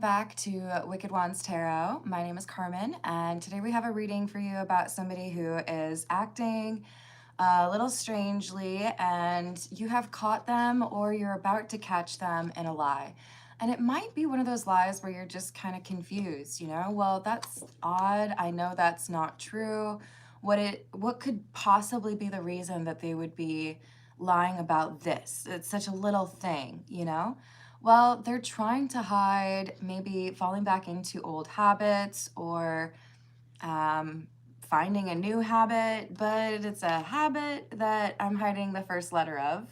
Back to Wicked Wands Tarot. My name is Carmen, and today we have a reading for you about somebody who is acting a little strangely, and you have caught them or you're about to catch them in a lie. And it might be one of those lies where you're just kind of confused, well, that's odd. I know that's not true. What could possibly be the reason that they would be lying about this? It's such a little thing. Well, they're trying to hide maybe falling back into old habits or finding a new habit, but it's a habit that I'm hiding the first letter of.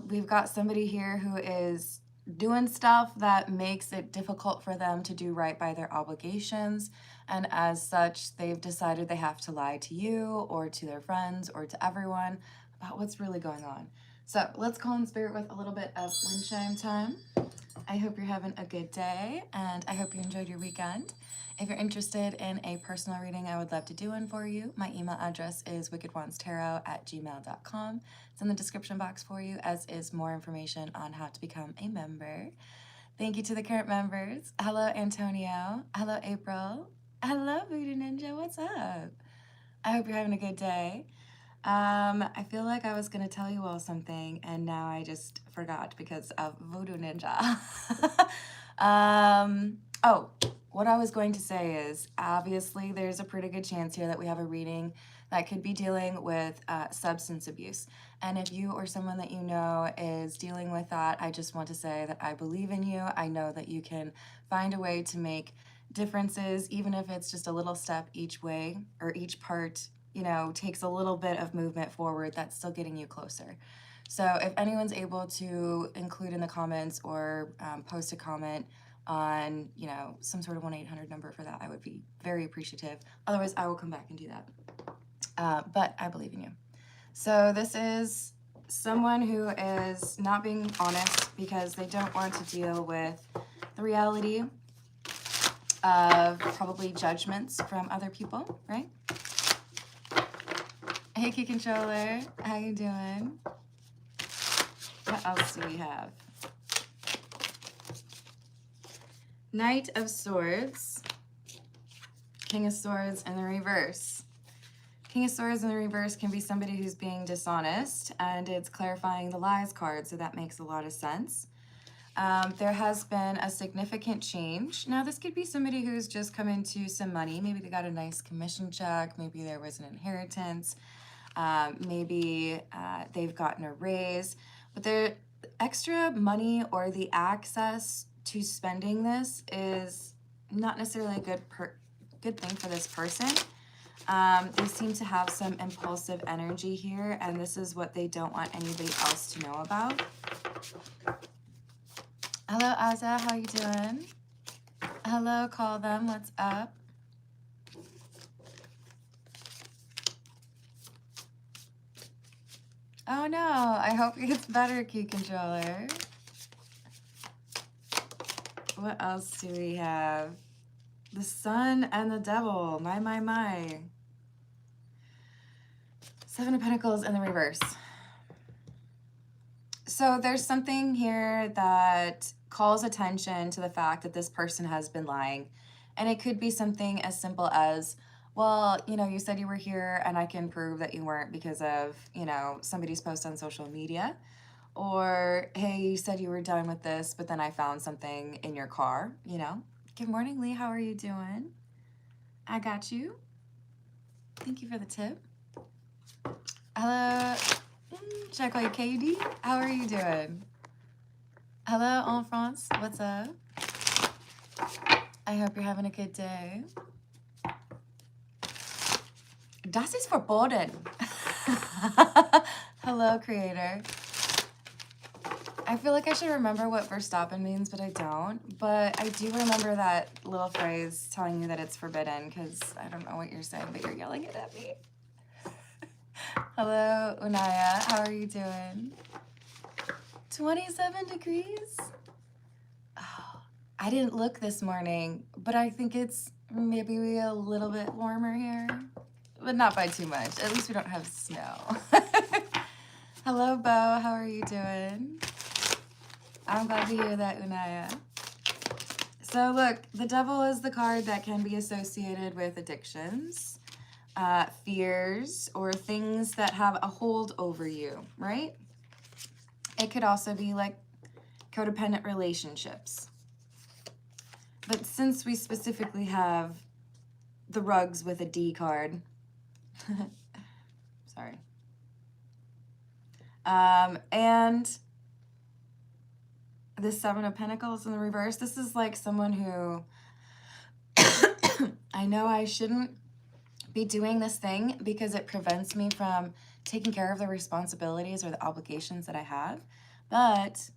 We've got somebody here who is doing stuff that makes it difficult for them to do right by their obligations. And as such, they've decided they have to lie to you or to their friends or to everyone about what's really going on. So let's call in spirit with a little bit of wind chime time. I hope you're having a good day, and I hope you enjoyed your weekend. If you're interested in a personal reading, I would love to do one for you. My email address is wickedwandstarot@gmail.com. It's in the description box for you, as is more information on how to become a member. Thank you to the current members. Hello, Antonio. Hello, April. Hello, Voodoo Ninja. What's up? I hope you're having a good day. I feel like I was going to tell you all something, and now I just forgot because of Voodoo Ninja. What I was going to say is, obviously, there's a pretty good chance here that we have a reading that could be dealing with substance abuse. And if you or someone that you know is dealing with that, I just want to say that I believe in you. I know that you can find a way to make differences, even if it's just a little step each way or each part takes a little bit of movement forward, that's still getting you closer. So if anyone's able to include in the comments or post a comment on, some sort of 1-800 number for that, I would be very appreciative. Otherwise, I will come back and do that. But I believe in you. So this is someone who is not being honest because they don't want to deal with the reality of probably judgments from other people, right? Hey, Key Controller, how you doing? What else do we have? Knight of Swords, King of Swords in the reverse. King of Swords in the reverse can be somebody who's being dishonest, and it's clarifying the lies card, so that makes a lot of sense. There has been a significant change. Now, this could be somebody who's just come into some money. Maybe they got a nice commission check. Maybe there was an inheritance. Maybe they've gotten a raise, but the extra money or the access to spending this is not necessarily a good thing for this person. They seem to have some impulsive energy here, and this is what they don't want anybody else to know about. Hello, Azza, how you doing? Hello, call them, what's up? Oh no, I hope it gets better, Key Controller. What else do we have? The Sun and the Devil, my. Seven of Pentacles in the reverse. So there's something here that calls attention to the fact that this person has been lying. And it could be something as simple as, well, you said you were here and I can prove that you weren't because of, somebody's post on social media. Or, hey, you said you were done with this, but then I found something in your car, Good morning, Lee. How are you doing? I got you. Thank you for the tip. Hello. Should I call you KD? How are you doing? Hello, en France. What's up? I hope you're having a good day. Das ist verboten. Hello, creator. I feel like I should remember what Verstappen means, but I don't. But I do remember that little phrase telling you that it's forbidden, because I don't know what you're saying, but you're yelling it at me. Hello, Unaya. How are you doing? 27 degrees? Oh, I didn't look this morning, but I think it's maybe a little bit warmer here. But not by too much. At least we don't have snow. Hello, Bo. How are you doing? I'm glad to hear that, Unaya. So look, the devil is the card that can be associated with addictions, fears, or things that have a hold over you, right? It could also be like codependent relationships. But since we specifically have the rugs with a D card, sorry, and the Seven of Pentacles in the reverse, this is like someone who, I know I shouldn't be doing this thing because it prevents me from taking care of the responsibilities or the obligations that I have, but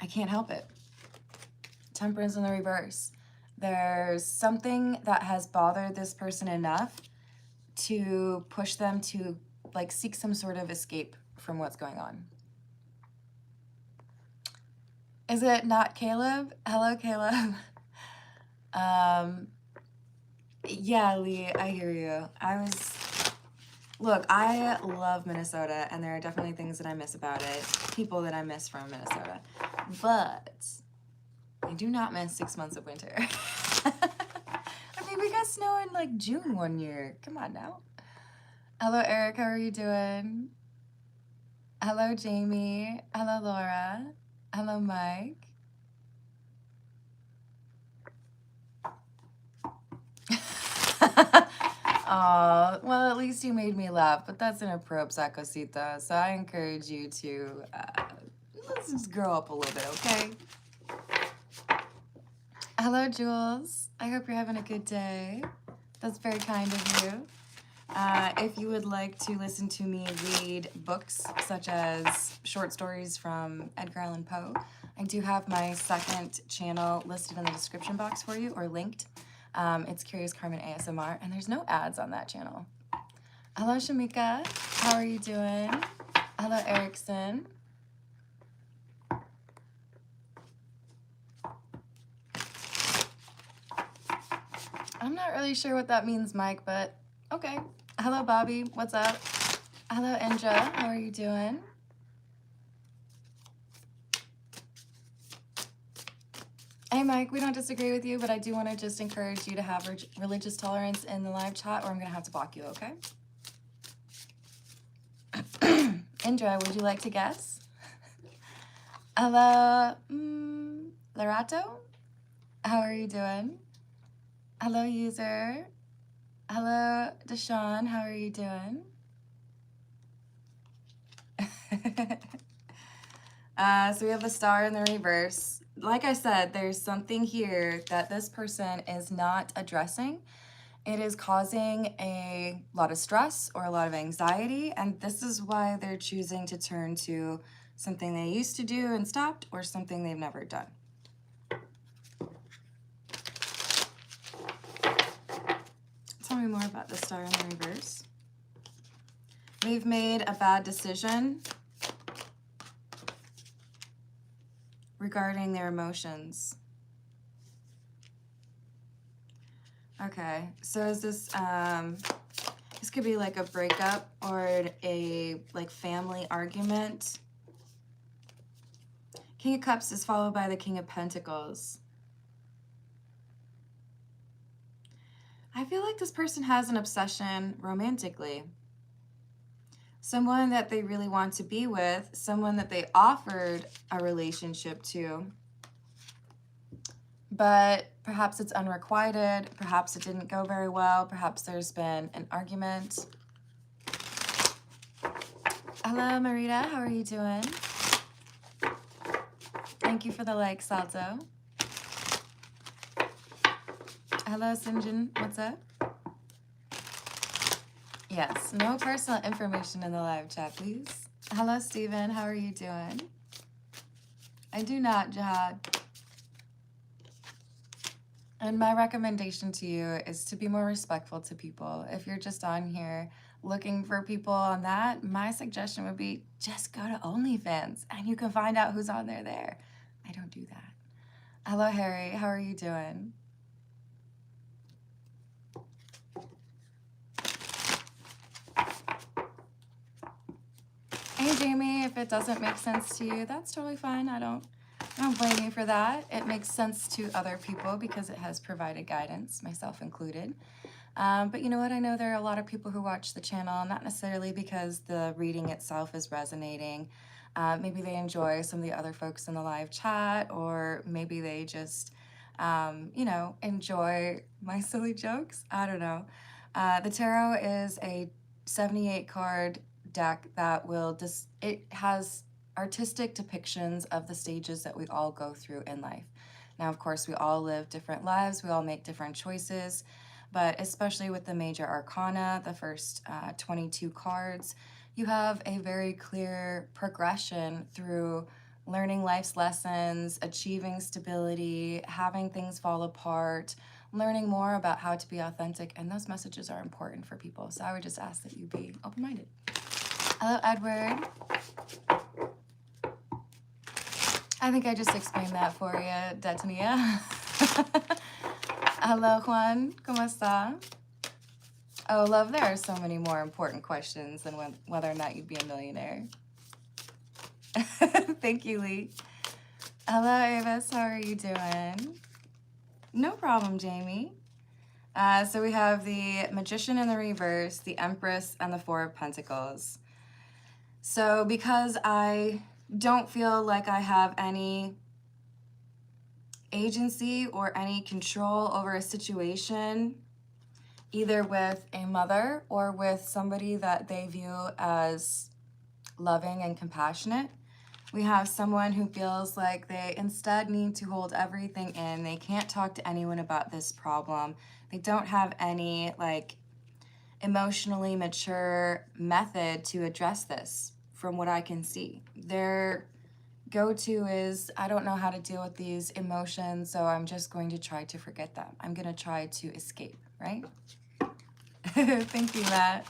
I can't help it. Temperance in the reverse. There's something that has bothered this person enough to push them to like seek some sort of escape from what's going on. Is it not Caleb? Hello, Caleb. Yeah, Lee, I hear you. Look, I love Minnesota, and there are definitely things that I miss about it, people that I miss from Minnesota, but I do not miss 6 months of winter. I mean, we got snow in like June one year. Come on now. Hello, Eric. How are you doing? Hello, Jamie. Hello, Laura. Hello, Mike. Oh, well, at least you made me laugh, but that's an appropriate cosita, so I encourage you to, let's just grow up a little bit, okay? Hello, Jules. I hope you're having a good day. That's very kind of you. If you would like to listen to me read books such as short stories from Edgar Allan Poe, I do have my second channel listed in the description box for you, or linked. It's Curious Carmen ASMR, and there's no ads on that channel. Hello, Shamika. How are you doing? Hello, Erickson. I'm not really sure what that means, Mike, but okay. Hello, Bobby. What's up? Hello, Indra. How are you doing? Hey, Mike, we don't disagree with you, but I do want to just encourage you to have religious tolerance in the live chat, or I'm going to have to block you, okay? Indra, would you like to guess? Hello, Lorato? How are you doing? Hello, user. Hello, Deshawn. How are you doing? So we have the star in the reverse. Like I said, there's something here that this person is not addressing. It is causing a lot of stress or a lot of anxiety, and this is why they're choosing to turn to something they used to do and stopped, or something they've never done. Tell me more about the star in the reverse. They've made a bad decision regarding their emotions. Okay, so is this, this could be like a breakup or a like family argument. King of Cups is followed by the King of Pentacles. I feel like this person has an obsession romantically. Someone that they really want to be with, someone that they offered a relationship to, but perhaps it's unrequited, perhaps it didn't go very well, perhaps there's been an argument. Hello, Marita, how are you doing? Thank you for the like, Salto. Hello, Sinjin, what's up? Yes, no personal information in the live chat, please. Hello, Steven, how are you doing? I do not, Jihad. And my recommendation to you is to be more respectful to people. If you're just on here looking for people on that, my suggestion would be just go to OnlyFans and you can find out who's on there. I don't do that. Hello, Harry, how are you doing? Hey Jamie, if it doesn't make sense to you, that's totally fine. I don't blame you for that. It makes sense to other people because it has provided guidance, myself included. But you know what? I know there are a lot of people who watch the channel, not necessarily because the reading itself is resonating. Maybe they enjoy some of the other folks in the live chat, or maybe they just, you know, enjoy my silly jokes. I don't know. The tarot is a 78 card deck that will it has artistic depictions of the stages that we all go through in life. Now, of course, we all live different lives, we all make different choices, but especially with the major arcana, the first 22 cards, you have a very clear progression through learning life's lessons, achieving stability, having things fall apart, learning more about how to be authentic, and those messages are important for people. So I would just ask that you be open-minded. Hello, Edward. I think I just explained that for you, Detania. Hello, Juan. ¿Cómo está? Oh, love, there are so many more important questions than whether or not you'd be a millionaire. Thank you, Lee. Hello, Avis. How are you doing? No problem, Jamie. So we have the Magician in the reverse, the Empress, and the Four of Pentacles. So because I don't feel like I have any agency or any control over a situation, either with a mother or with somebody that they view as loving and compassionate, we have someone who feels like they instead need to hold everything in. They can't talk to anyone about this problem. They don't have any like emotionally mature method to address this from what I can see. Their go-to is, I don't know how to deal with these emotions, so I'm just going to try to forget them. I'm going to try to escape, right? Thank you, Matt.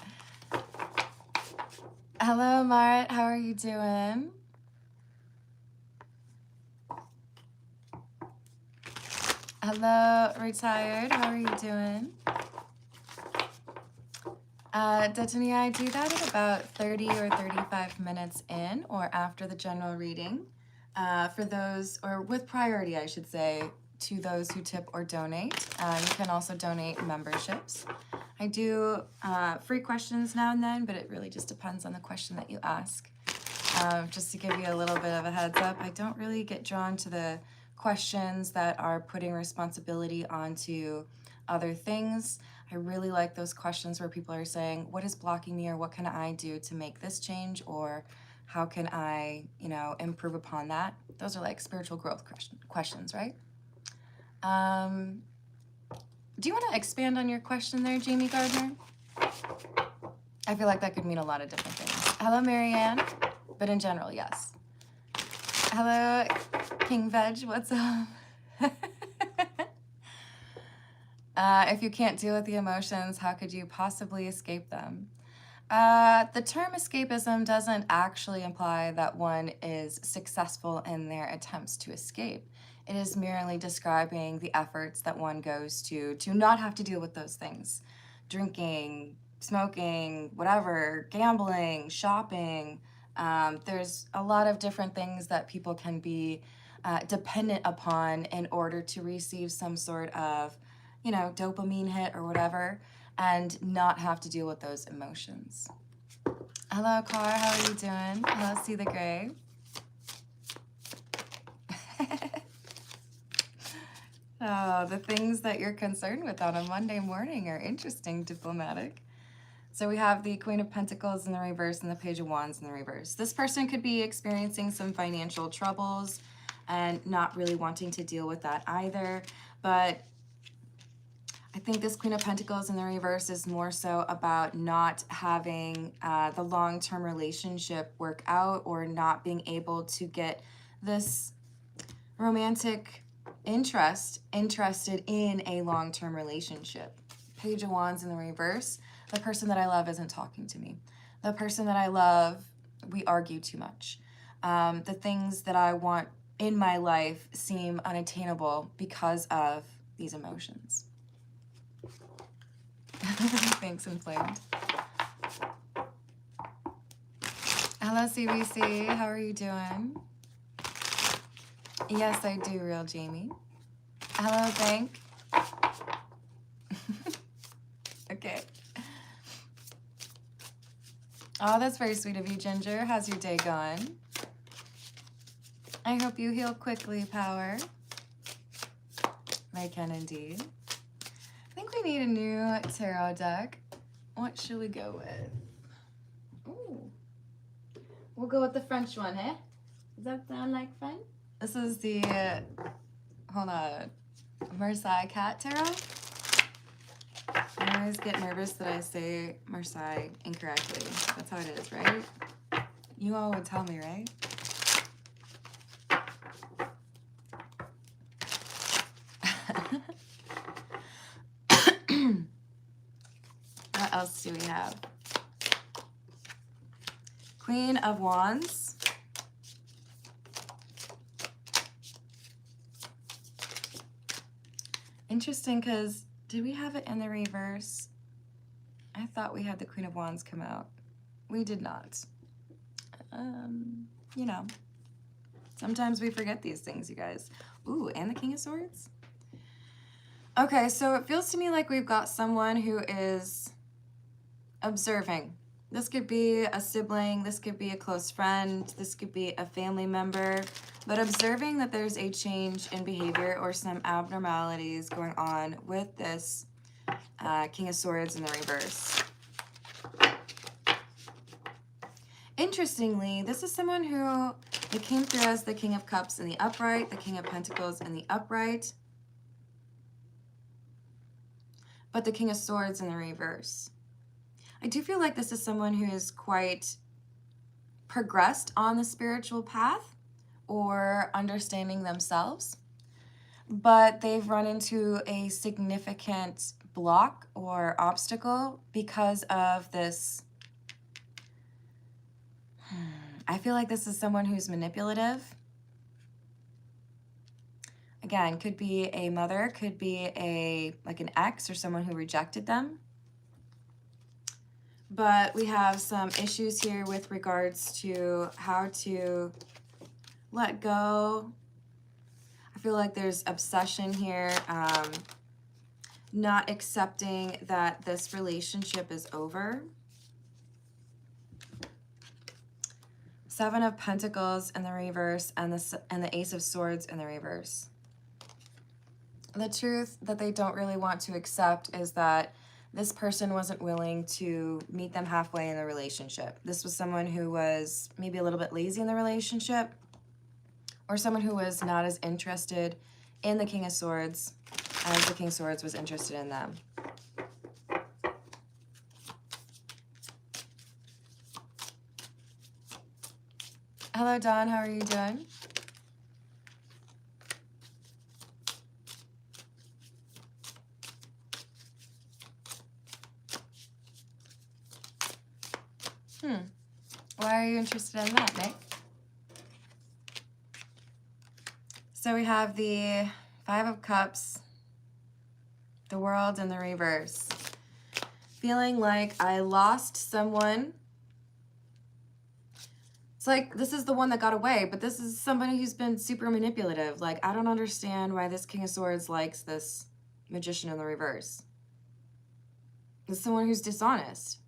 Hello, Marit. How are you doing? Hello, Retired. How are you doing? Detania, I do that at about 30 or 35 minutes in or after the general reading. For those, or with priority, I should say, to those who tip or donate. You can also donate memberships. I do free questions now and then, but it really just depends on the question that you ask. Just to give you a little bit of a heads up, I don't really get drawn to the questions that are putting responsibility onto other things. I really like those questions where people are saying, what is blocking me, or what can I do to make this change, or how can I, you know, improve upon that? Those are like spiritual growth questions, right? Do you want to expand on your question there, Jamie Gardner? I feel like that could mean a lot of different things. Hello, Marianne, but in general, yes. Hello, King Veg, what's up? If you can't deal with the emotions, how could you possibly escape them? The term escapism doesn't actually imply that one is successful in their attempts to escape. It is merely describing the efforts that one goes to not have to deal with those things. Drinking, smoking, whatever, gambling, shopping. There's a lot of different things that people can be dependent upon in order to receive some sort of, you know, dopamine hit or whatever, and not have to deal with those emotions. Hello, Car, how are you doing? Hello, See the Gray. Oh, the things that you're concerned with on a Monday morning are interesting, Diplomatic. So we have the Queen of Pentacles in the reverse and the Page of Wands in the reverse. This person could be experiencing some financial troubles and not really wanting to deal with that either, but I think this Queen of Pentacles in the reverse is more so about not having the long-term relationship work out, or not being able to get this romantic interested in a long-term relationship. Page of Wands in the reverse, the person that I love isn't talking to me. The person that I love, we argue too much. The things that I want in my life seem unattainable because of these emotions. Thanks, Inflamed. Hello, CBC. How are you doing? Yes, I do, real Jamie. Hello, Bank. Okay. Oh, that's very sweet of you, Ginger. How's your day going? I hope you heal quickly, Power. I can indeed. I think we need a new tarot deck. What should we go with? Ooh. We'll go with the French one, eh? Does that sound like fun? This is the, hold on, Marseille Cat Tarot. I always get nervous that I say Marseille incorrectly. That's how it is, right? You all would tell me, right? What else do we have? Queen of Wands. Interesting, because did we have it in the reverse? I thought we had the Queen of Wands come out. We did not. You know, sometimes we forget these things, you guys. Ooh, and the King of Swords? Okay, so it feels to me like we've got someone who is observing. This could be a sibling, this could be a close friend, this could be a family member, but observing that there's a change in behavior or some abnormalities going on with this King of Swords in the reverse. Interestingly, this is someone who they came through as the King of Cups in the upright, the King of Pentacles in the upright, but the King of Swords in the reverse. I do feel like this is someone who is quite progressed on the spiritual path or understanding themselves, but they've run into a significant block or obstacle because of this. I feel like this is someone who's manipulative. Again, could be a mother, could be like an ex or someone who rejected them. But we have some issues here with regards to how to let go. I feel like there's obsession here, not accepting that this relationship is over. Seven of Pentacles in the reverse and the Ace of Swords in the reverse. The truth that they don't really want to accept is that this person wasn't willing to meet them halfway in the relationship. This was someone who was maybe a little bit lazy in the relationship, or someone who was not as interested in the King of Swords as the King of Swords was interested in them. Hello, Dawn. How are you doing? Why are you interested in that, Nick? So we have the Five of Cups, the World in the reverse. Feeling like I lost someone. It's like this is the one that got away, but this is somebody who's been super manipulative. Like, I don't understand why this King of Swords likes this Magician in the reverse. It's someone who's dishonest.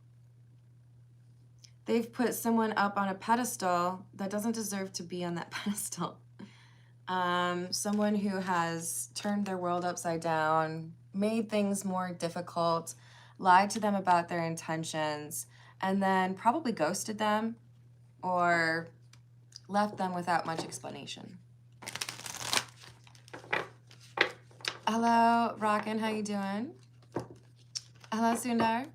They've put someone up on a pedestal that doesn't deserve to be on that pedestal. Someone who has turned their world upside down, made things more difficult, lied to them about their intentions, and then probably ghosted them or left them without much explanation. Hello, Rockin', how you doing? Hello, Sundar.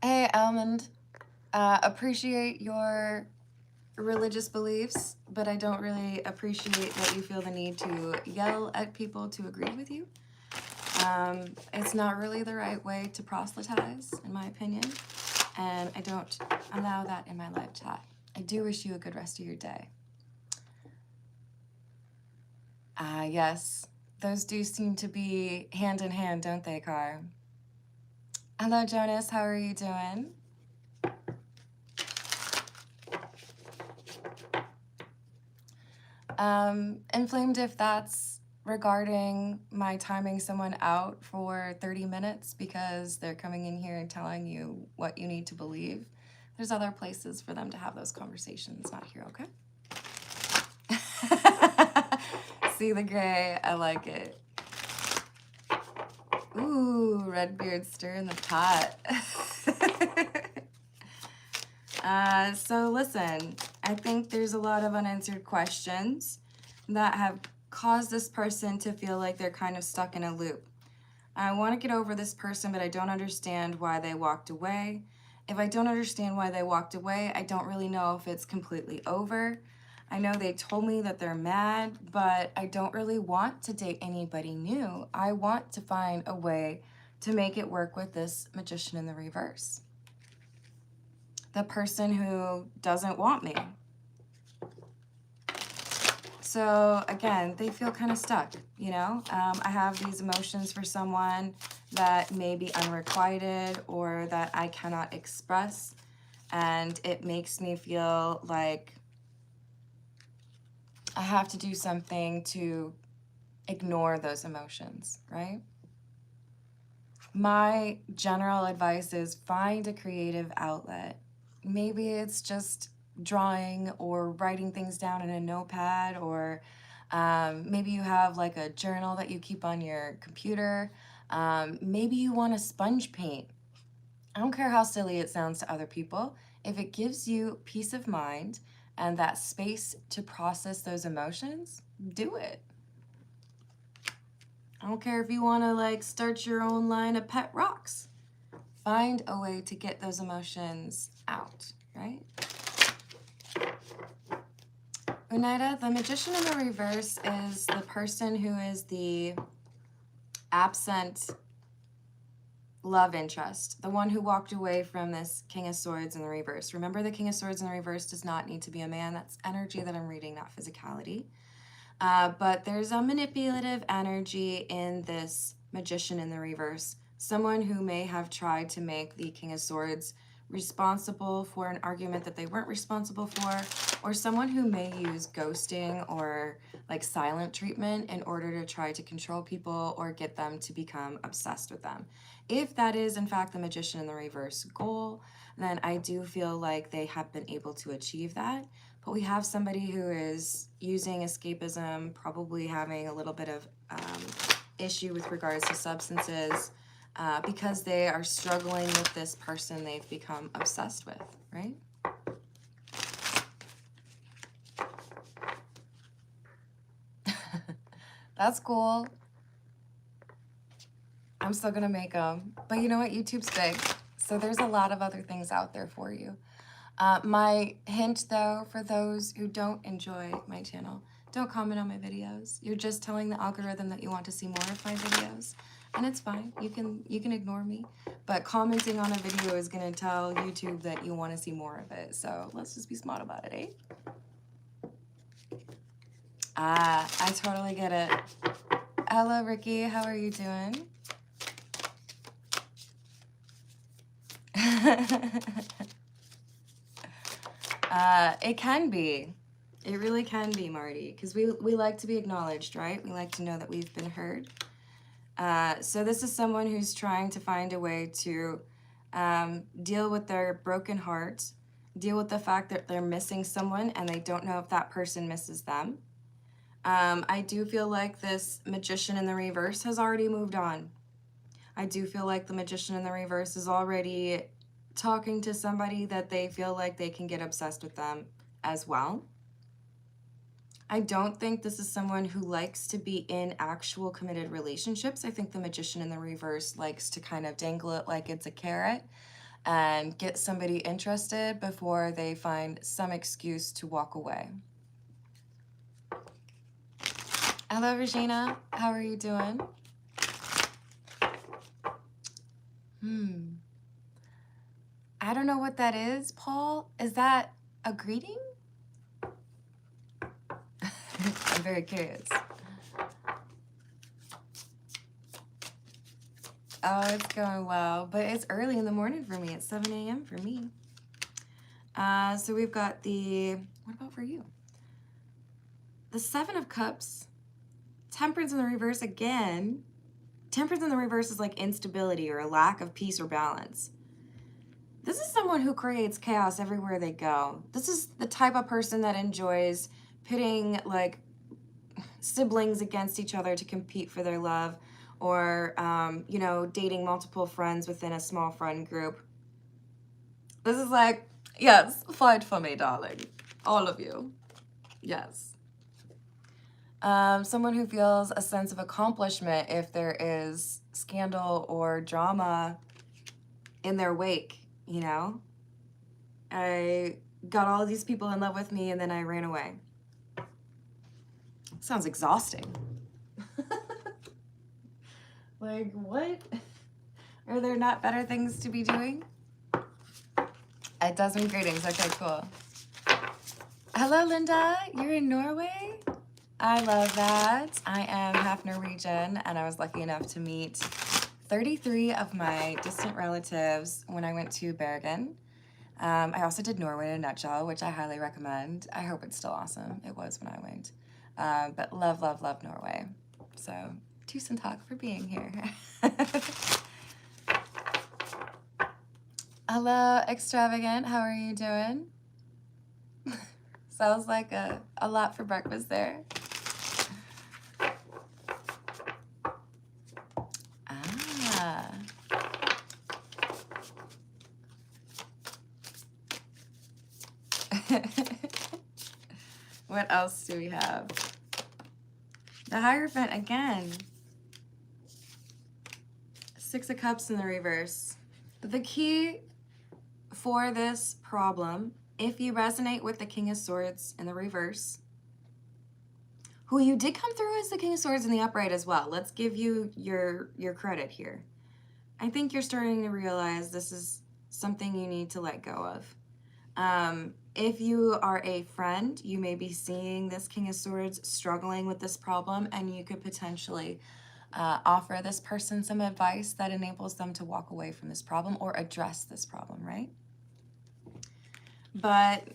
Hey, Almond. Appreciate your religious beliefs, but I don't really appreciate that you feel the need to yell at people to agree with you. It's not really the right way to proselytize, in my opinion, and I don't allow that in my live chat. I do wish you a good rest of your day. Yes, those do seem to be hand in hand, don't they, Car? Hello, Jonas. How are you doing? Inflamed if that's regarding my timing someone out for 30 minutes because they're coming in here and telling you what you need to believe. There's other places for them to have those conversations, not here, okay? See the gray, I like it. Ooh, Redbeard stirring the pot. So listen, I think there's a lot of unanswered questions that have caused this person to feel like they're kind of stuck in a loop. I want to get over this person, but I don't understand why they walked away. If I don't understand why they walked away, I don't really know if it's completely over. I know they told me that they're mad, but I don't really want to date anybody new. I want to find a way to make it work with this Magician in the reverse. The person who doesn't want me. So again, they feel kind of stuck, you know? I have these emotions for someone that may be unrequited or that I cannot express, and it makes me feel like I have to do something to ignore those emotions, right? My general advice is find a creative outlet. Maybe it's just drawing or writing things down in a notepad, or maybe you have like a journal that you keep on your computer. Maybe you want to sponge paint. I don't care how silly it sounds to other people. If it gives you peace of mind and that space to process those emotions, do it. I don't care if you want to like start your own line of pet rocks. Find a way to get those emotions out, right? Unaida, the Magician in the reverse is the person who is the absent love interest, the one who walked away from this King of Swords in the reverse. Remember, the King of Swords in the reverse does not need to be a man. That's energy that I'm reading, not physicality. But there's a manipulative energy in this Magician in the reverse. Someone who may have tried to make the King of Swords responsible for an argument that they weren't responsible for, or someone who may use ghosting or like silent treatment in order to try to control people or get them to become obsessed with them. If that is in fact the Magician in the reverse goal, then I do feel like they have been able to achieve that. But we have somebody who is using escapism, probably having a little bit of issue with regards to substances, because they are struggling with this person they've become obsessed with, right? That's cool. I'm still gonna make them. But you know what? YouTube's big. So there's a lot of other things out there for you. My hint, though, for those who don't enjoy my channel, don't comment on my videos. You're just telling the algorithm that you want to see more of my videos. And it's fine. You can ignore me. But commenting on a video is going to tell YouTube that you want to see more of it. So let's just be smart about it, eh? I totally get it. Hello, Ricky. How are you doing? It can be. It really can be, Marty, because we like to be acknowledged, right? We like to know that we've been heard. So this is someone who's trying to find a way to deal with their broken heart, deal with the fact that they're missing someone and they don't know if that person misses them. I do feel like this Magician in the reverse has already moved on. I do feel like the Magician in the reverse is already talking to somebody that they feel like they can get obsessed with them as well. I don't think this is someone who likes to be in actual committed relationships. I think the Magician in the reverse likes to kind of dangle it like it's a carrot and get somebody interested before they find some excuse to walk away. Hello, Regina. How are you doing? I don't know what that is, Paul. Is that a greeting? I'm very curious. Oh, it's going well, but it's early in the morning for me. It's 7 a.m. for me. So we've got the, what about for you? the Seven of Cups, Temperance in the reverse again. Temperance in the reverse is like instability or a lack of peace or balance. This is someone who creates chaos everywhere they go. This is the type of person that enjoys pitting like siblings against each other to compete for their love, or, you know, dating multiple friends within a small friend group. This is like, yes, fight for me, darling. All of you. Yes. Someone who feels a sense of accomplishment if there is scandal or drama in their wake, you know? I got all of these people in love with me and then I ran away. Sounds exhausting. Like, what? Are there not better things to be doing? It does mean greetings. Okay, cool. Hello, Linda. You're in Norway? I love that. I am half Norwegian, and I was lucky enough to meet 33 of my distant relatives when I went to Bergen. I also did Norway in a nutshell, which I highly recommend. I hope it's still awesome. It was when I went. But love, love, love Norway. So, tusen takk for being here. Hello, Extravagant. How are you doing? Sounds like a lot for breakfast there. Ah. What else do we have? The Hierophant again. Six of Cups in the reverse. The key for this problem, if you resonate with the King of Swords in the reverse, who you did come through as the King of Swords in the upright as well. Let's give you your credit here. I think you're starting to realize this is something you need to let go of. If you are a friend, you may be seeing this King of Swords struggling with this problem, and you could potentially offer this person some advice that enables them to walk away from this problem or address this problem, right? But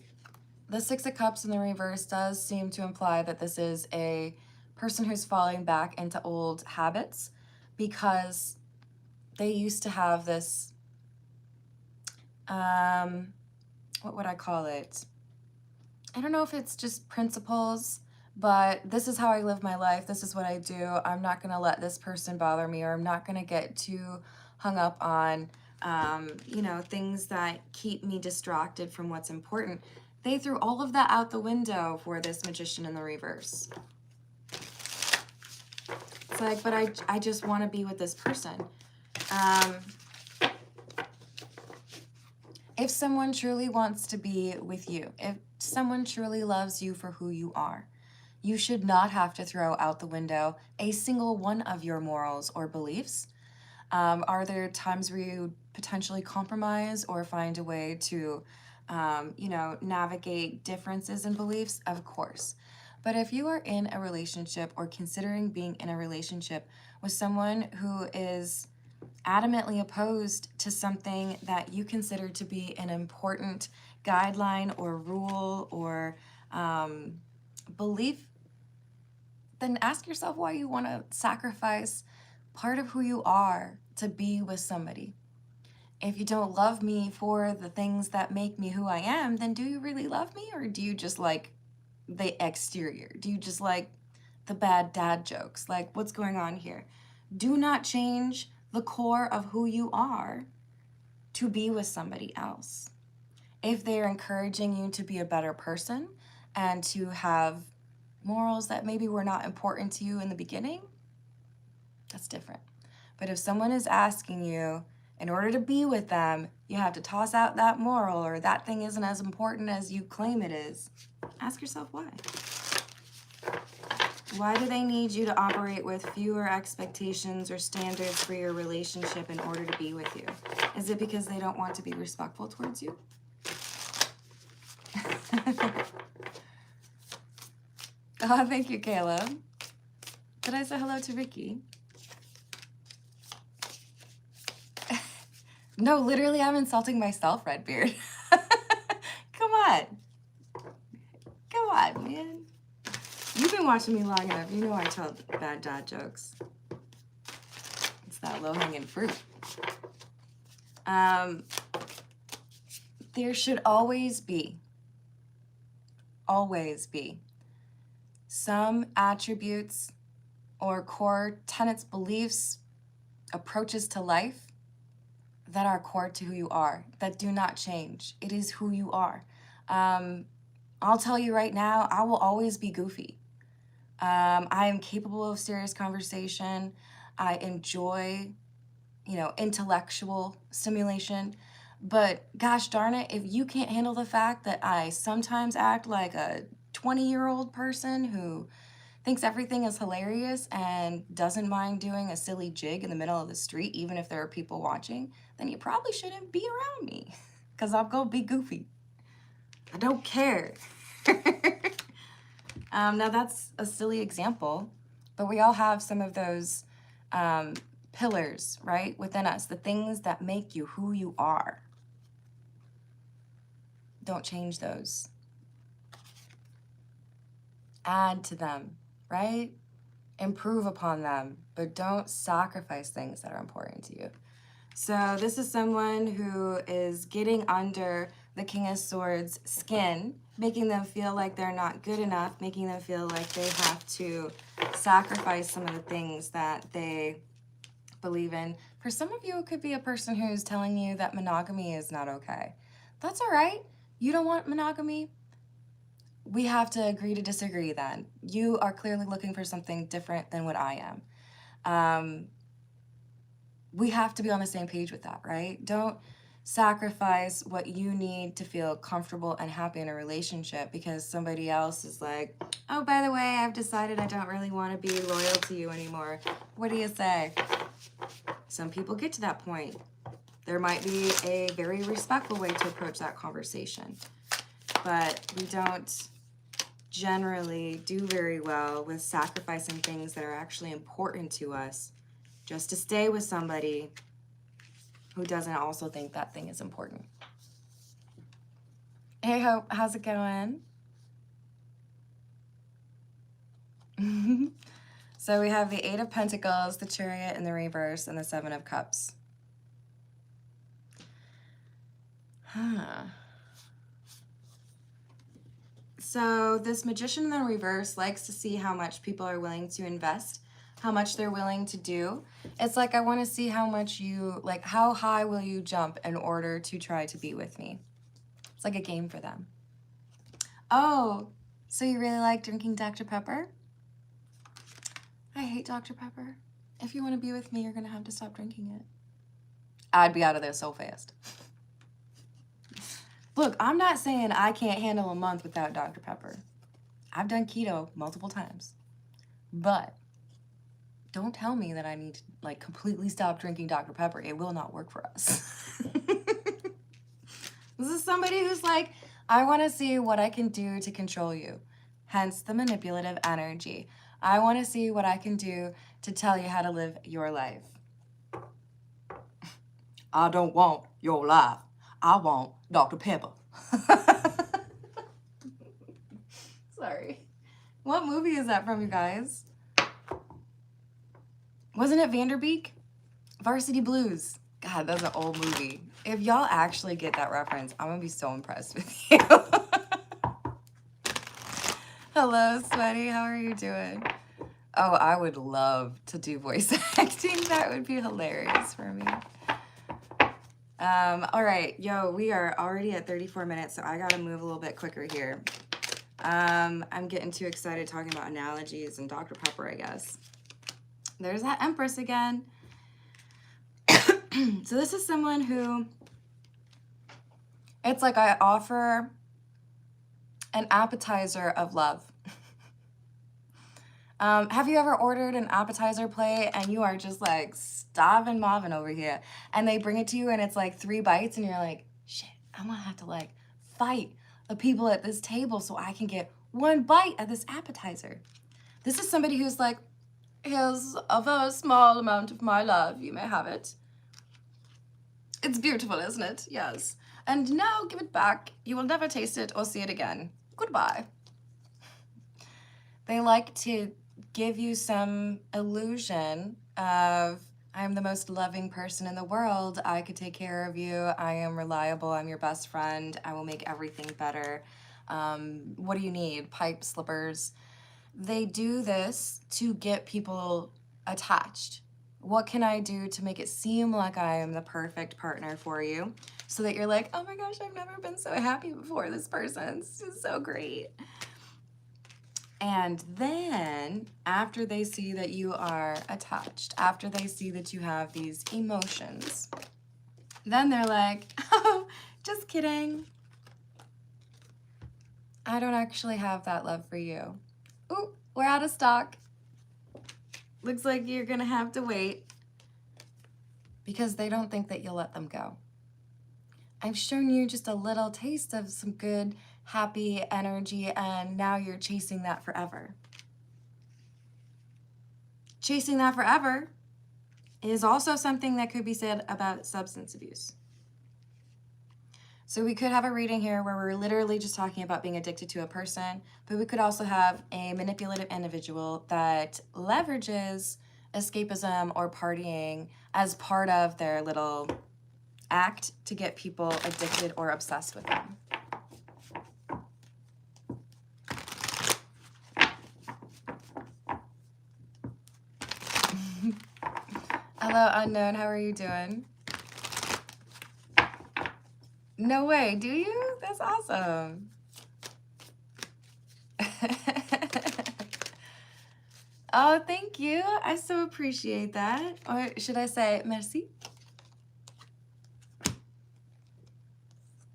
the Six of Cups in the reverse does seem to imply that this is a person who's falling back into old habits because they used to have this, what would I call it? I don't know if it's just principles, but this is how I live my life. This is what I do. I'm not going to let this person bother me, or I'm not going to get too hung up on, you know, things that keep me distracted from what's important. They threw all of that out the window for this Magician in the reverse. It's like, but I just want to be with this person. If someone truly wants to be with you, if someone truly loves you for who you are, you should not have to throw out the window a single one of your morals or beliefs. Are there times where you potentially compromise or find a way to, you know, navigate differences in beliefs? Of course. But if you are in a relationship or considering being in a relationship with someone who is adamantly opposed to something that you consider to be an important guideline or rule or belief, then ask yourself why you want to sacrifice part of who you are to be with somebody. If you don't love me for the things that make me who I am, then do you really love me, or do you just like the exterior? Do you just like the bad dad jokes? Like, what's going on here? Do not change the core of who you are to be with somebody else. If they're encouraging you to be a better person and to have morals that maybe were not important to you in the beginning, that's different. But if someone is asking you, in order to be with them, you have to toss out that moral, or that thing isn't as important as you claim it is, ask yourself why. Why do they need you to operate with fewer expectations or standards for your relationship in order to be with you? Is it because they don't want to be respectful towards you? Oh, thank you, Caleb. Did I say hello to Ricky? No, literally, I'm insulting myself, Redbeard. Come on. Come on, man. You've been watching me long enough. You know I tell bad dad jokes. It's that low-hanging fruit. There should always be some attributes or core tenets, beliefs, approaches to life that are core to who you are, that do not change. It is who you are. I'll tell you right now, I will always be goofy. I am capable of serious conversation. I enjoy, intellectual stimulation. But gosh darn it, if you can't handle the fact that I sometimes act like a 20-year-old person who thinks everything is hilarious and doesn't mind doing a silly jig in the middle of the street, even if there are people watching, then you probably shouldn't be around me, because I'll go be goofy. I don't care. Now that's a silly example, but we all have some of those pillars, right, within us, the things that make you who you are. Don't change those. Add to them, right? Improve upon them, but don't sacrifice things that are important to you. So this is someone who is getting under the King of Swords' skin, making them feel like they're not good enough, making them feel like they have to sacrifice some of the things that they believe in. For some of you, it could be a person who's telling you that monogamy is not okay. That's all right. You don't want monogamy? We have to agree to disagree then. You are clearly looking for something different than what I am. We have to be on the same page with that, right? Don't sacrifice what you need to feel comfortable and happy in a relationship because somebody else is like, oh, by the way, I've decided I don't really want to be loyal to you anymore. What do you say? Some people get to that point. There might be a very respectful way to approach that conversation, but we don't generally do very well with sacrificing things that are actually important to us just to stay with somebody who doesn't also think that thing is important. Hey, Hope, how's it going? So we have the Eight of Pentacles, the Chariot in the reverse, and the Seven of Cups. So this Magician in the reverse likes to see how much people are willing to invest, how much they're willing to do. It's like, I want to see how much you, like, how high will you jump in order to try to be with me? It's like a game for them. Oh, so you really like drinking Dr. Pepper? I hate Dr. Pepper. If you want to be with me, you're going to have to stop drinking it. I'd be out of there so fast. Look, I'm not saying I can't handle a month without Dr. Pepper. I've done keto multiple times. But don't tell me that I need to, like, completely stop drinking Dr. Pepper. It will not work for us. This is somebody who's like, I want to see what I can do to control you. Hence the manipulative energy. I want to see what I can do to tell you how to live your life. I don't want your life. I want Dr. Pepper. Sorry. What movie is that from, you guys? Wasn't it Vanderbeek? Varsity Blues. God, that's an old movie. If y'all actually get that reference, I'm going to be so impressed with you. Hello, Sweaty. How are you doing? Oh, I would love to do voice acting. That would be hilarious for me. All right, yo, we are already at 34 minutes, so I gotta move a little bit quicker here. I'm getting too excited talking about analogies and Dr. Pepper, I guess. There's that Empress again. So this is someone who, it's like I offer an appetizer of love. Have you ever ordered an appetizer plate and you are just like starving Marvin over here and they bring it to you and it's like 3 bites and you're like, shit, I'm gonna have to like fight the people at this table so I can get 1 bite at this appetizer. This is somebody who's like, here's a very small amount of my love, you may have it. It's beautiful, isn't it? Yes. And now give it back. You will never taste it or see it again. Goodbye. They like to give you some illusion of, I'm the most loving person in the world. I could take care of you. I am reliable. I'm your best friend. I will make everything better. What do you need? Pipe, slippers. They do this to get people attached. What can I do to make it seem like I am the perfect partner for you? So that you're like, oh my gosh, I've never been so happy before. This person's just so great. And then after they see that you are attached, after they see that you have these emotions, then they're like, oh, just kidding. I don't actually have that love for you. Ooh, we're out of stock. Looks like you're gonna have to wait, because they don't think that you'll let them go. I've shown you just a little taste of some good, happy energy, and now you're chasing that forever. Chasing that forever is also something that could be said about substance abuse. So we could have a reading here where we're literally just talking about being addicted to a person, but we could also have a manipulative individual that leverages escapism or partying as part of their little act to get people addicted or obsessed with them. Hello, unknown. How are you doing? No way. Do you? That's awesome. Oh, thank you. I so appreciate that. Or should I say merci?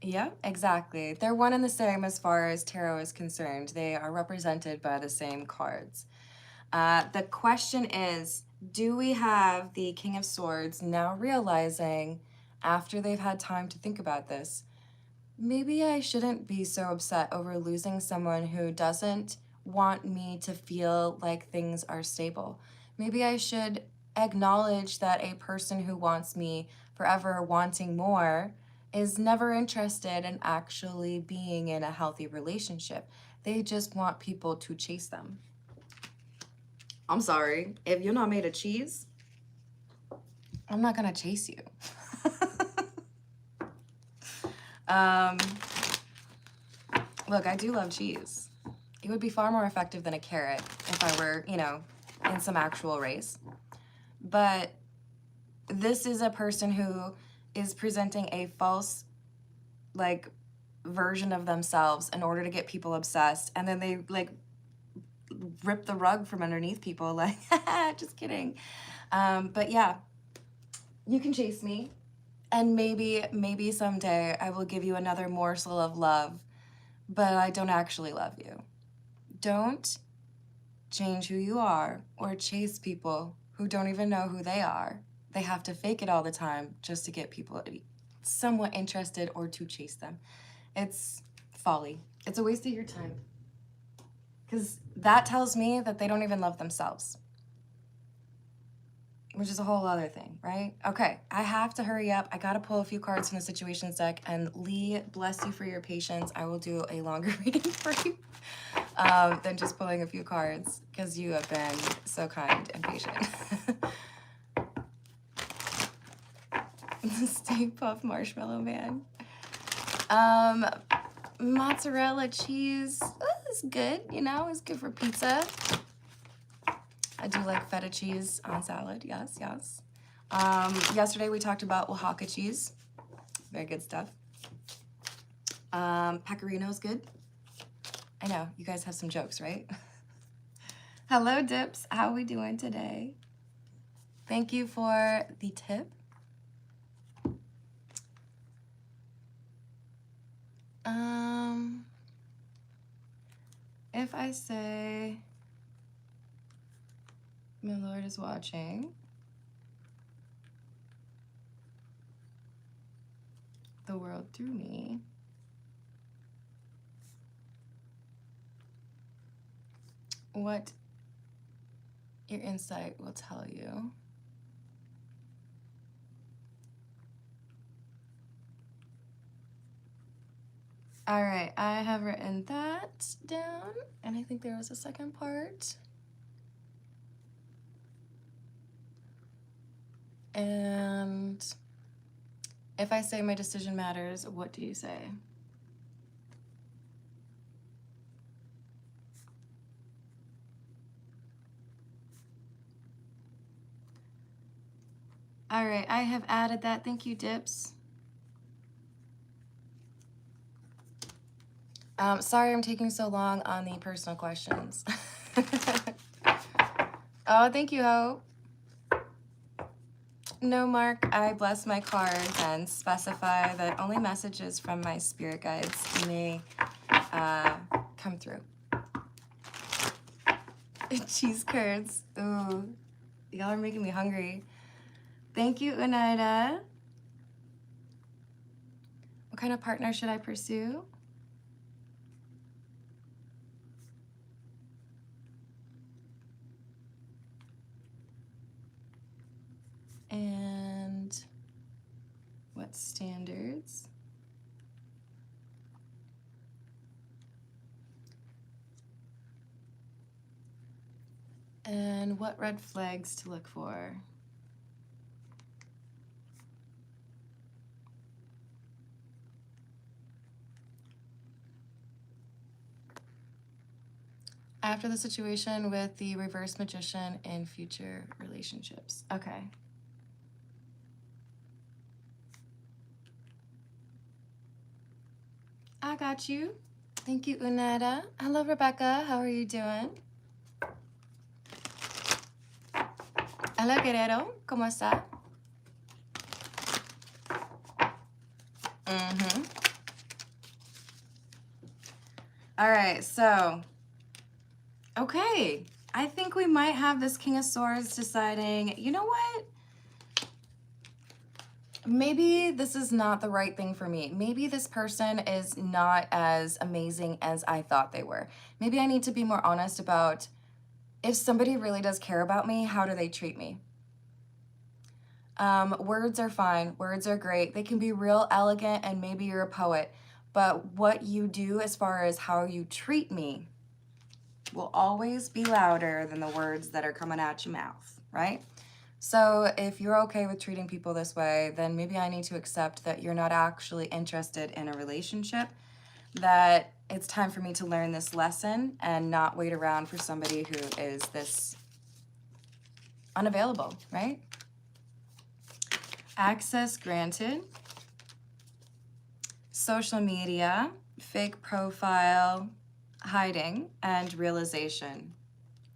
Yeah, exactly. They're one and the same as far as tarot is concerned. They are represented by the same cards. The question is, do we have the King of Swords now realizing, after they've had time to think about this, maybe I shouldn't be so upset over losing someone who doesn't want me to feel like things are stable. Maybe I should acknowledge that a person who wants me forever wanting more is never interested in actually being in a healthy relationship. They just want people to chase them. I'm sorry, if you're not made of cheese, I'm not gonna chase you. Look, I do love cheese. It would be far more effective than a carrot if I were, you know, in some actual race. But this is a person who is presenting a false, like, version of themselves in order to get people obsessed. And then they, like, rip the rug from underneath people, like, just kidding. But yeah, you can chase me. And maybe someday I will give you another morsel of love, but I don't actually love you. Don't change who you are or chase people who don't even know who they are. They have to fake it all the time just to get people somewhat interested or to chase them. It's folly. It's a waste of your time. Because that tells me that they don't even love themselves, which is a whole other thing, right? Okay, I have to hurry up. I gotta pull a few cards from the situations deck, and Lee, bless you for your patience. I will do a longer reading for you than just pulling a few cards, because you have been so kind and patient. Stay Puft Marshmallow Man. Mozzarella cheese is good, you know, it's good for pizza. I do like feta cheese on salad, yes, yes. Yesterday we talked about Oaxaca cheese, very good stuff. Pecorino's good. I know, you guys have some jokes, right? Hello, Dips, how are we doing today? Thank you for the tip. If I say, my Lord is watching, the world through me, what your insight will tell you. All right, I have written that down, and I think there was a second part. And if I say my decision matters, what do you say? All right, I have added that. Thank you, Dips. Sorry I'm taking so long on the personal questions. Oh, thank you, Hope. No, Mark, I bless my cards and specify that only messages from my spirit guides may come through. Cheese curds. Ooh, y'all are making me hungry. Thank you, Oneida. What kind of partner should I pursue? And what standards? And what red flags to look for? After the situation with the reverse magician in future relationships. Okay. I got you. Thank you, Unada. Hello, Rebecca. How are you doing? Hello, Guerrero. ¿Cómo está? All right, so, okay. I think we might have this King of Swords deciding, you know what? Maybe this is not the right thing for me. Maybe this person is not as amazing as I thought they were. Maybe I need to be more honest about if somebody really does care about me, how do they treat me? Words are fine. Words are great. They can be real elegant and maybe you're a poet. But what you do as far as how you treat me will always be louder than the words that are coming out your mouth, right? So if you're okay with treating people this way, then maybe I need to accept that you're not actually interested in a relationship, that it's time for me to learn this lesson and not wait around for somebody who is this unavailable, right? Access granted. Social media, fake profile, hiding, and realization.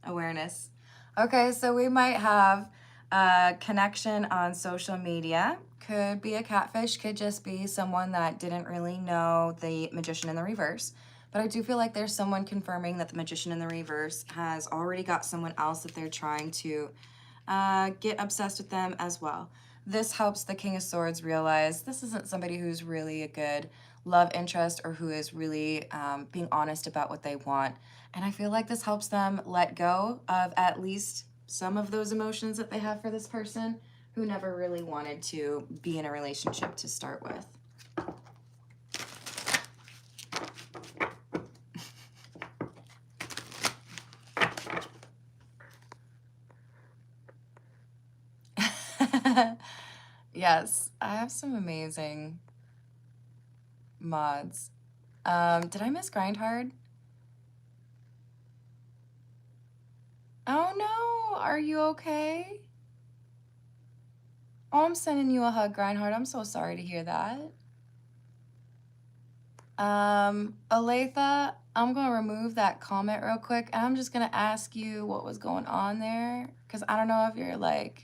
Awareness. Okay, so we might have a connection on social media. Could be a catfish, could just be someone that didn't really know the magician in the reverse. But I do feel like there's someone confirming that the magician in the reverse has already got someone else that they're trying to get obsessed with them as well. This helps the King of Swords realize this isn't somebody who's really a good love interest or who is really being honest about what they want. And I feel like this helps them let go of at least some of those emotions that they have for this person who never really wanted to be in a relationship to start with. Yes, I have some amazing mods. Did I miss Grind Hard? Oh no, are you okay? Oh, I'm sending you a hug, Grind Hard. I'm so sorry to hear that. Aletha, I'm gonna remove that comment real quick. And I'm just gonna ask you what was going on there. Because I don't know if you're like...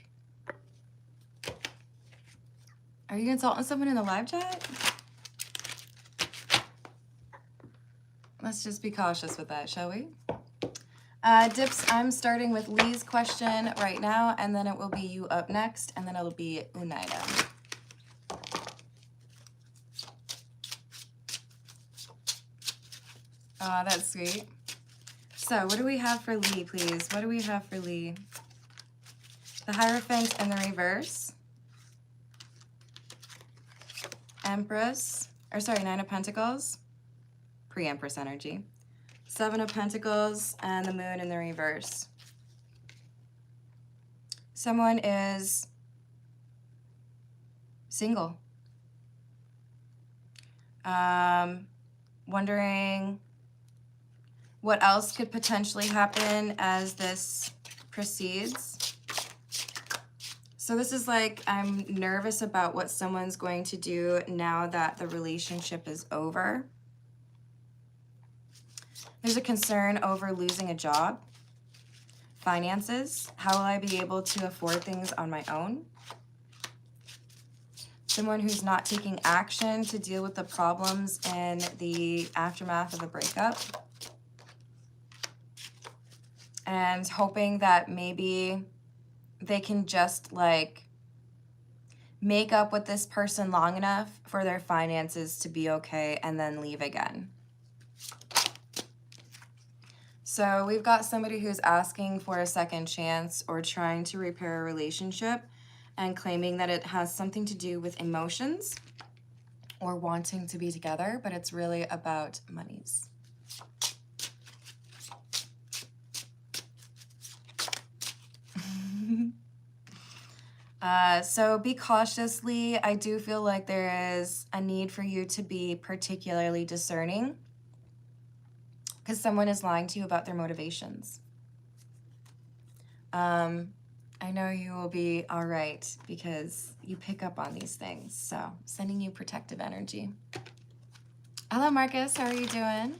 Are you insulting someone in the live chat? Let's just be cautious with that, shall we? Dips, I'm starting with Lee's question right now, and then it will be you up next, and then it'll be Unaida. Oh, that's sweet. So, what do we have for Lee, please? What do we have for Lee? The Hierophant in the reverse. Empress, or sorry, Nine of Pentacles. pre-Empress energy. Seven of Pentacles and the Moon in the reverse. Someone is single. Wondering what else could potentially happen as this proceeds. So this is like, I'm nervous about what someone's going to do now that the relationship is over. There's a concern over losing a job, finances. How will I be able to afford things on my own? Someone who's not taking action to deal with the problems in the aftermath of a breakup. And hoping that maybe they can just like make up with this person long enough for their finances to be okay and then leave again. So we've got somebody who's asking for a second chance or trying to repair a relationship and claiming that it has something to do with emotions or wanting to be together, but it's really about monies. So be cautiously. I do feel like there is a need for you to be particularly discerning because someone is lying to you about their motivations. I know you will be all right because you pick up on these things. So sending you protective energy. Hello, Marcus. How are you doing?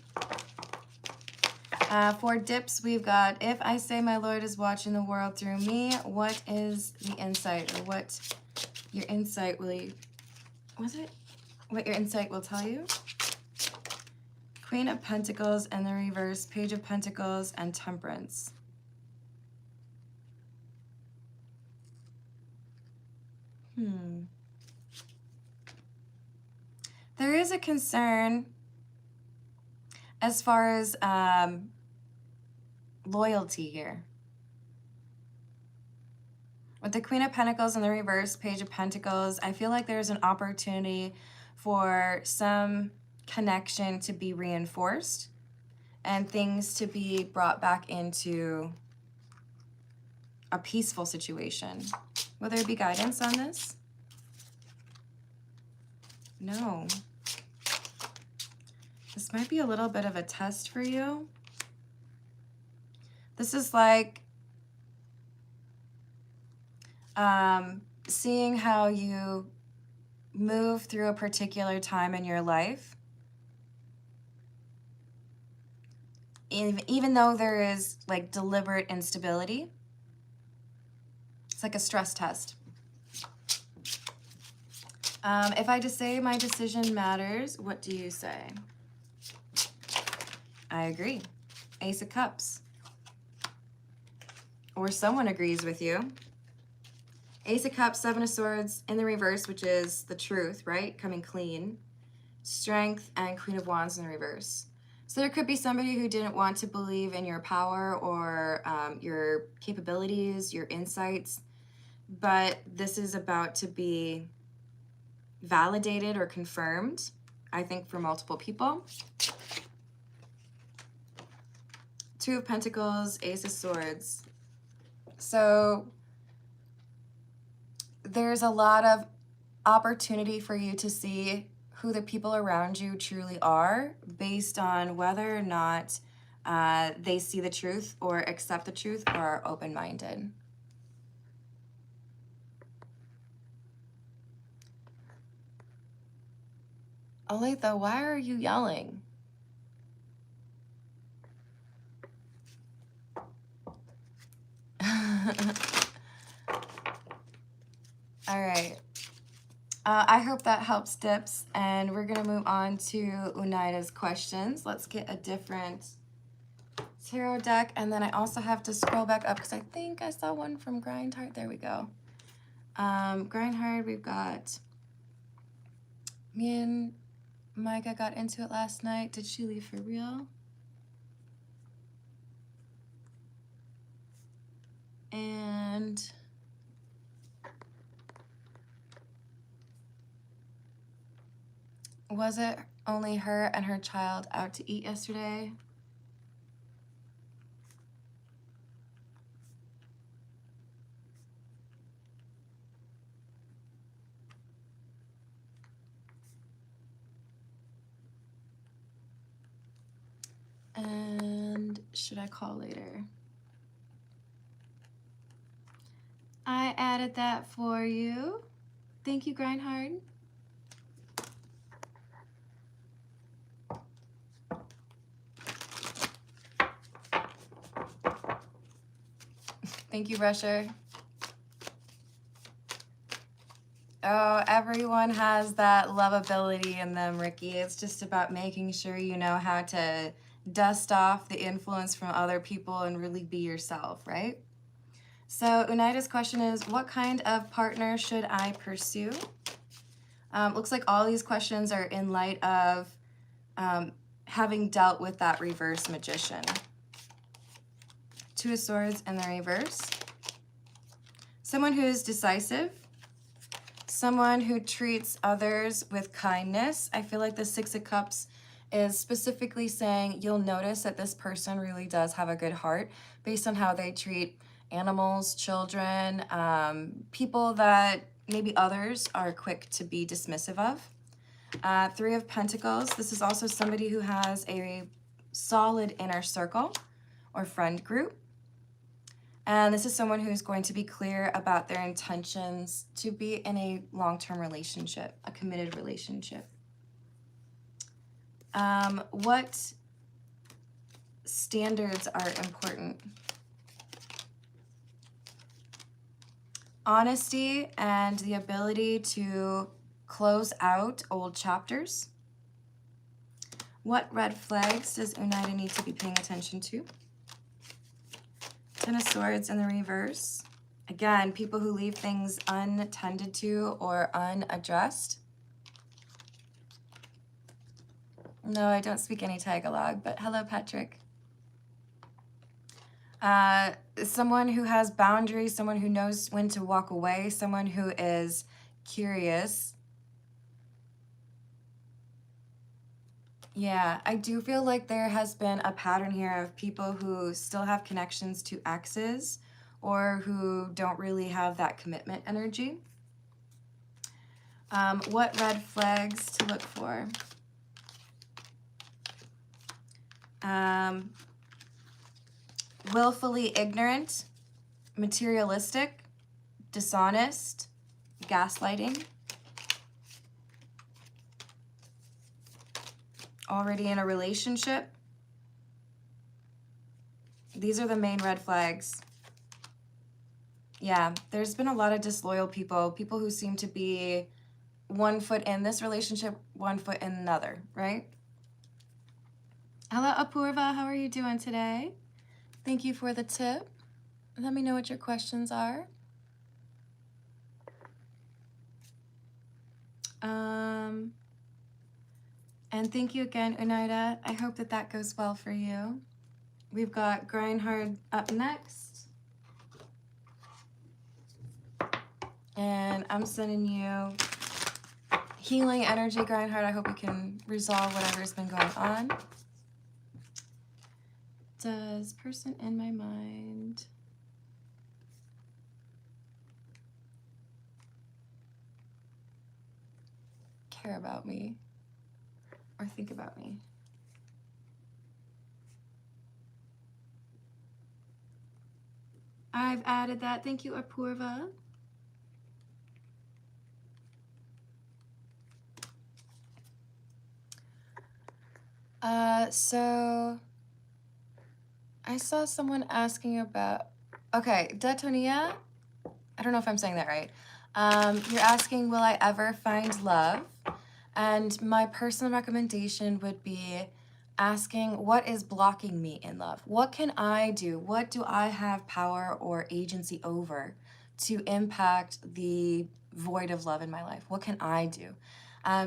For dips, we've got, if I say my Lord is watching the world through me, what is the insight, or what your insight will, what your insight will tell you? Queen of Pentacles and the reverse, Page of Pentacles and Temperance. There is a concern as far as loyalty here. With the Queen of Pentacles in the reverse, Page of Pentacles, I feel like there's an opportunity for some connection to be reinforced and things to be brought back into a peaceful situation. Will there be guidance on this? No. This might be a little bit of a test for you. This is like seeing how you move through a particular time in your life. Even though there is like deliberate instability, it's like a stress test. If I just say my decision matters, what do you say? I agree. Ace of Cups. Or someone agrees with you. Ace of Cups, Seven of Swords in the reverse, which is the truth, right? Coming clean. Strength and Queen of Wands in the reverse. So there could be somebody who didn't want to believe in your power or your capabilities, your insights, but this is about to be validated or confirmed, I think, for multiple people. Two of Pentacles, Ace of Swords. So there's a lot of opportunity for you to see who the people around you truly are based on whether or not they see the truth or accept the truth or are open-minded. Oletha, why are you yelling? All right. I hope that helps, Dips. And we're going to move on to Unaida's questions. Let's get a different tarot deck. And then I also have to scroll back up because I think I saw one from Grindheart. There we go. Grindheart, we've got... Me and Micah got into it last night. Did she leave for real? And... Was it only her and her child out to eat yesterday? And should I call later? I added that for you. Thank you, Grindhard. Thank you, Brusher. Oh, everyone has that lovability in them, Ricky. It's just about making sure you know how to dust off the influence from other people and really be yourself, right? So Unaida's question is, what kind of partner should I pursue? Looks like all these questions are in light of having dealt with that reverse magician. Two of Swords in the reverse. Someone who is decisive. Someone who treats others with kindness. I feel like the Six of Cups is specifically saying you'll notice that this person really does have a good heart based on how they treat animals, children, people that maybe others are quick to be dismissive of. Three of Pentacles. This is also somebody who has a solid inner circle or friend group. And this is someone who's going to be clear about their intentions to be in a long-term relationship, a committed relationship. What standards are important? Honesty and the ability to close out old chapters. What red flags does Unaida need to be paying attention to? Ten of Swords in the reverse. Again, people who leave things untended to or unaddressed. No, I don't speak any Tagalog, but hello, Patrick. Someone who has boundaries, someone who knows when to walk away, someone who is curious. Yeah, I do feel like there has been a pattern here of people who still have connections to exes or who don't really have that commitment energy. What red flags to look for? Willfully ignorant, materialistic, dishonest, gaslighting. Already in a relationship. These are the main red flags. Yeah, there's been a lot of disloyal people who seem to be 1 foot in this relationship, 1 foot in another, right? Hello, Apurva. How are you doing today? Thank you for the tip. Let me know what your questions are. And thank you again, Unaida. I hope that that goes well for you. We've got Grindhard up next. And I'm sending you healing energy, Grindhard. I hope we can resolve whatever's been going on. Does person in my mind care about me or think about me? I've added that. Thank you, Apurva. So I saw someone asking about, okay, Detonia, I don't know if I'm saying that right. You're asking, will I ever find love? And my personal recommendation would be asking, what is blocking me in love? What can I do? What do I have power or agency over to impact the void of love in my life? What can I do?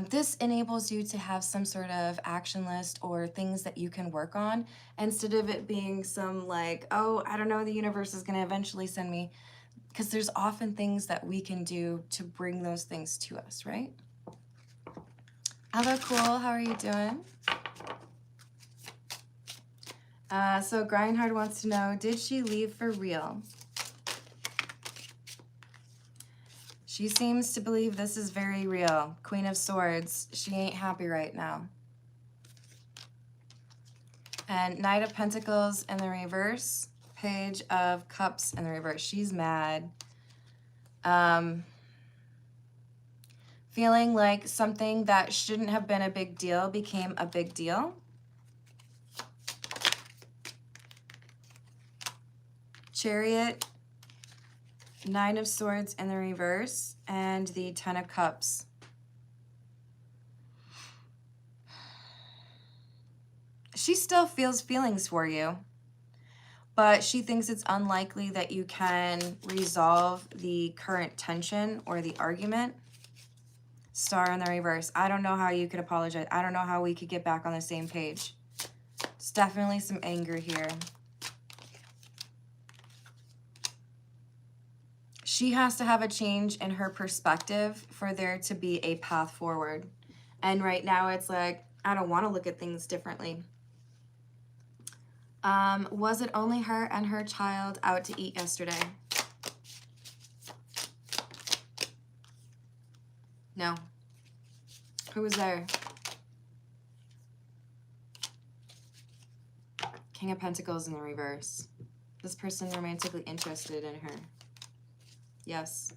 This enables you to have some sort of action list or things that you can work on instead of it being some like, oh, I don't know, the universe is going to eventually send me, because there's often things that we can do to bring those things to us, right? Hello, cool. How are you doing? So Grindhard wants to know, did she leave for real? She seems to believe this is very real. Queen of Swords. She ain't happy right now. And Knight of Pentacles in the reverse. Page of Cups in the reverse. She's mad. Feeling like something that shouldn't have been a big deal became a big deal. Chariot, Nine of Swords in the reverse, and the Ten of Cups. She still feels feelings for you, but she thinks it's unlikely that you can resolve the current tension or the argument. Star in the reverse. I don't know how you could apologize. I don't know how we could get back on the same page. There's definitely some anger here. She has to have a change in her perspective for there to be a path forward. And right now it's like, I don't want to look at things differently. Was it only her and her child out to eat yesterday? No. Who was there? King of Pentacles in the reverse. This person romantically interested in her. Yes.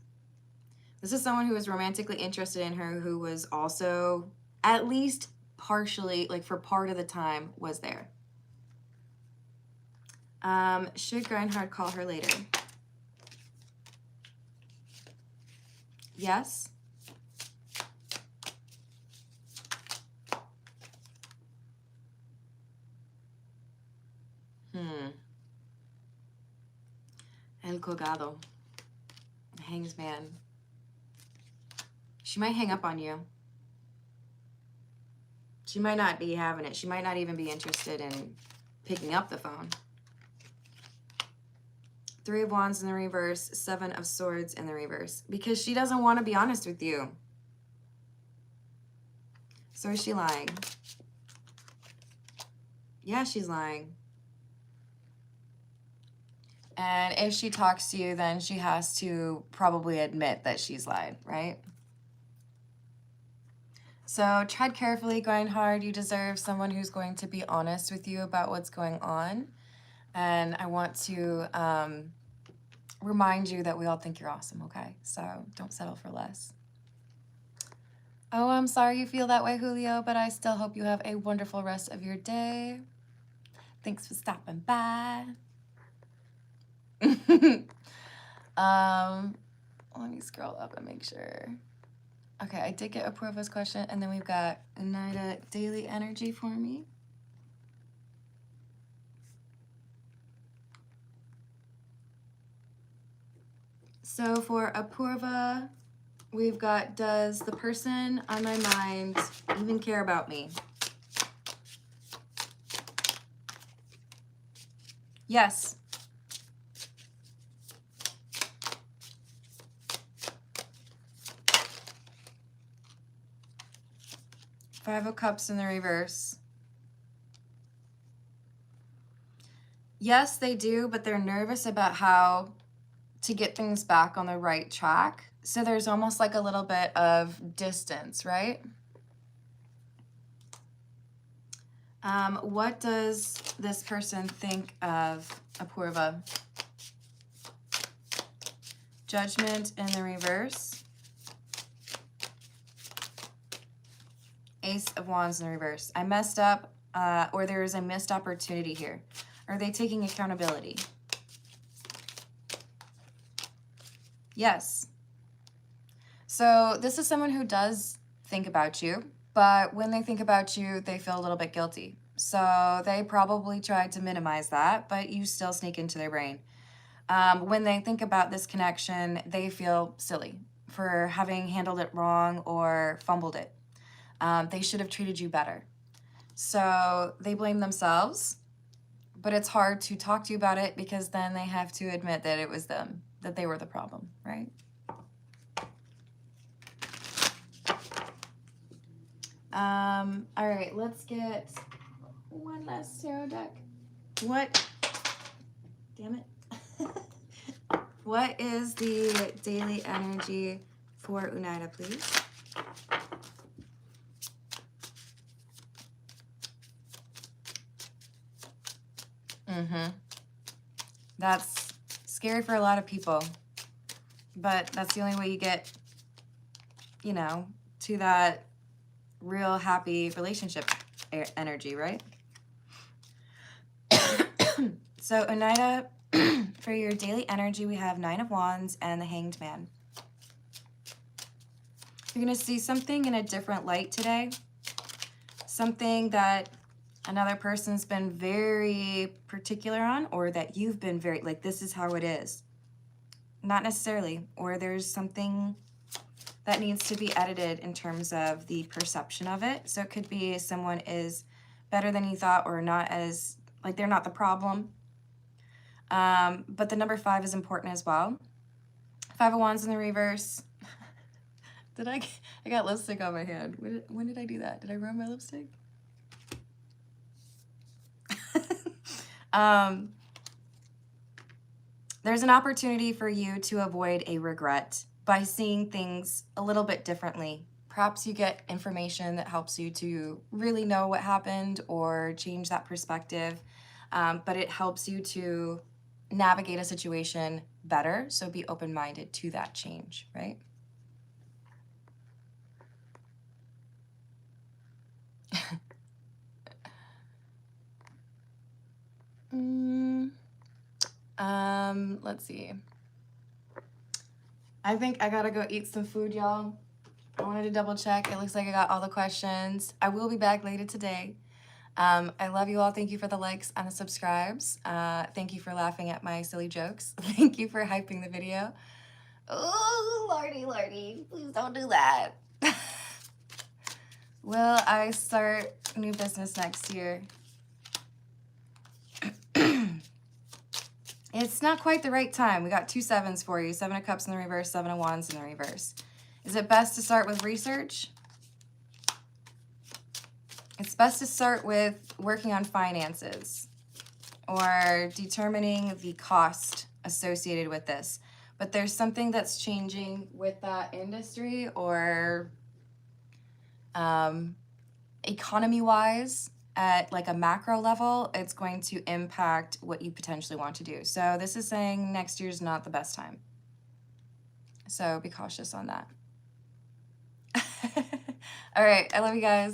This is someone who was romantically interested in her who was also, at least partially, like for part of the time, was there. Should Grindhard call her later? Yes. El Colgado. Hangs man. She might hang up on you. She might not be having it. She might not even be interested in picking up the phone. Three of Wands in the reverse, Seven of Swords in the reverse. Because she doesn't want to be honest with you. So is she lying? Yeah, she's lying. And if she talks to you, then she has to probably admit that she's lied, right? So tread carefully, Grindhard. You deserve someone who's going to be honest with you about what's going on. And I want to remind you that we all think you're awesome, okay? So don't settle for less. Oh, I'm sorry you feel that way, Julio, but I still hope you have a wonderful rest of your day. Thanks for stopping by. Let me scroll up and make sure. Okay, I did get Apurva's question, and then we've got Anida daily energy for me. So for Apurva, we've got, does the person on my mind even care about me? Yes. Five of Cups in the reverse. Yes, they do, but they're nervous about how to get things back on the right track. So there's almost like a little bit of distance, right? What does this person think of Apurva? Judgment in the reverse. Ace of Wands in the reverse. I messed up, or there is a missed opportunity here. Are they taking accountability? Yes. So this is someone who does think about you, but when they think about you, they feel a little bit guilty. So they probably tried to minimize that, but you still sneak into their brain. When they think about this connection, they feel silly for having handled it wrong or fumbled it. They should have treated you better. So they blame themselves, but it's hard to talk to you about it because then they have to admit that it was them, that they were the problem, right? All right, let's get one last tarot deck. What? Damn it. What is the daily energy for Unaida, please? That's scary for a lot of people, but that's the only way you get, you know, to that real happy relationship energy, right? So Unaida, for your daily energy, we have 9 of Wands and the Hanged Man. You're going to see something in a different light today. Something that another person's been very particular on, or that you've been very, like, this is how it is. Not necessarily. Or there's something that needs to be edited in terms of the perception of it. So it could be someone is better than you thought, or not as, like, they're not the problem. But the number 5 is important as well. 5 of Wands in the reverse. I got lipstick on my hand. When did I do that? Did I ruin my lipstick? There's an opportunity for you to avoid a regret by seeing things a little bit differently. Perhaps you get information that helps you to really know what happened or change that perspective, but it helps you to navigate a situation better, so be open-minded to that change, right? Let's see. I think I gotta go eat some food, y'all. I wanted to double check. It looks like I got all the questions. I will be back later today. I love you all. Thank you for the likes and the subscribes. Thank you for laughing at my silly jokes. Thank you for hyping the video. Oh, lordy, lordy, please don't do that. Will I start new business next year? It's not quite the right time. We got 2 7s for you. 7 of Cups in the reverse, 7 of Wands in the reverse. Is it best to start with research? It's best to start with working on finances or determining the cost associated with this. But there's something that's changing with that industry, or economy-wise, at like a macro level, it's going to impact what you potentially want to do. So this is saying next year's not the best time. So be cautious on that. All right, I love you guys.